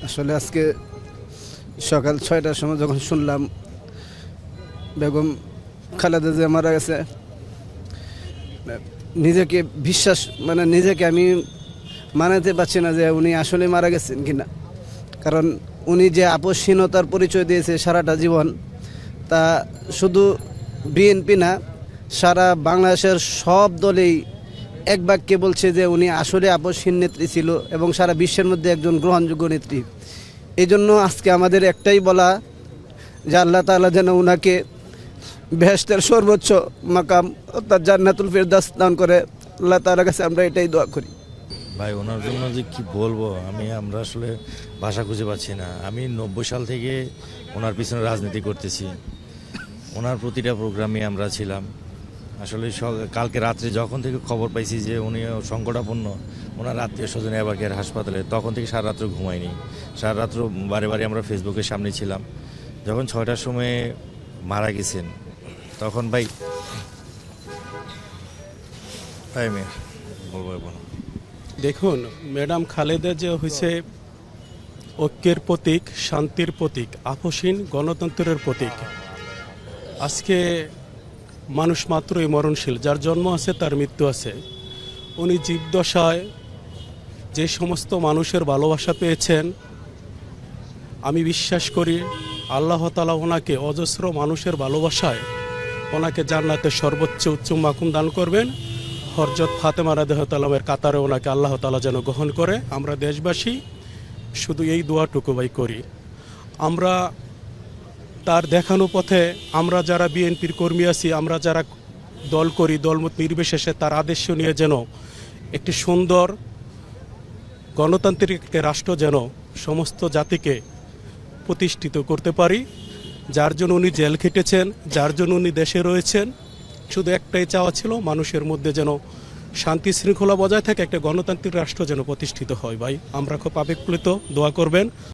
আসলে আজকে সকাল 6টার সময় যখন শুনলাম বেগম খালেদা জিয়া মারা গেছে, নিজেকে নিজেকে আমি মানাতে পারছি না যে উনি আসলে মারা গেছেন কিনা। কারণ উনি যে আপসহীনতার পরিচয় দিয়েছে সারাটা জীবন, তা শুধু বিএনপি না, সারা বাংলাদেশের সব দলেই এক বাক্যে বলছে যে উনি আসলে আপসহীন নেত্রী ছিল এবং সারা বিশ্বের মধ্যে একজন গ্রহণযোগ্য নেত্রী। এই জন্য আজকে আমাদের একটাই বলা যে আল্লাহ তাআলা যেন উনাকে বেহেশতের সর্বোচ্চ মাকাম অর্থাৎ জান্নাতুল ফেরদাউস দান করে। আল্লাহ তাআলার কাছে আমরা এটাই দোয়া করি। ভাই ওনার জন্য যে কি বলবো আমরা আসলে ভাষা খুঁজে পাচ্ছি না। আমি 90 সাল থেকে ওনার পিছনে রাজনীতি করতেছি, ওনার প্রতিটা প্রোগ্রামে আমরা ছিলাম। আসলে কালকে রাত্রে যখন থেকে খবর পাইছি যে উনি সংকটাপন্ন, ওনার আত্মীয় স্বজন এবাকের হাসপাতালে, তখন থেকে সারা রাত্র ঘুমাইনি। সারা রাত্র বারে বারে আমরা ফেসবুকের সামনে ছিলাম। যখন 6টার সময় মারা গেছেন তখন ভাই বলবো দেখুন, ম্যাডাম খালেদা যে হয়েছে ঐক্যের প্রতীক, শান্তির প্রতীক, আপসহীন গণতন্ত্রের প্রতীক। আজকে মানুষ মাত্রই মরণশীল, যার জন্ম আছে তার মৃত্যু আছে। উনি জীবদশায় যে সমস্ত মানুষের ভালোবাসা পেয়েছেন, আমি বিশ্বাস করি আল্লাহ তাআলা ওনাকে অজস্র মানুষের ভালোবাসায় ওনাকে জান্নাতের সর্বোচ্চ উচ্চ মাকুম দান করবেন। হযরত ফাতেমা রাদিয়াল্লাহু তাআলার কাতারে ওনাকে আল্লাহ তাআলা যেন গ্রহণ করে। আমরা দেশবাসী শুধু এই দোয়াটুকু ভাই করি। আমরা তার দেখানো পথে, আমরা যারা বিএনপির কর্মী আছি, আমরা যারা দল করি, দলমত নির্বিশেষে তার আদর্শ নিয়ে যেন একটি সুন্দর গণতান্ত্রিক রাষ্ট্র যেন সমস্ত জাতিকে প্রতিষ্ঠিত করতে পারি। যার জন্য উনি জেল খেটেছেন, যার জন্য উনি দেশে রয়েছেন, শুধু একটাই চাওয়া ছিল মানুষের মধ্যে যেন শান্তি শৃঙ্খলা বজায় থাকে, একটা গণতান্ত্রিক রাষ্ট্র যেন প্রতিষ্ঠিত হয়। ভাই আমরা খুব আবেগপ্লুত, দোয়া করবেন।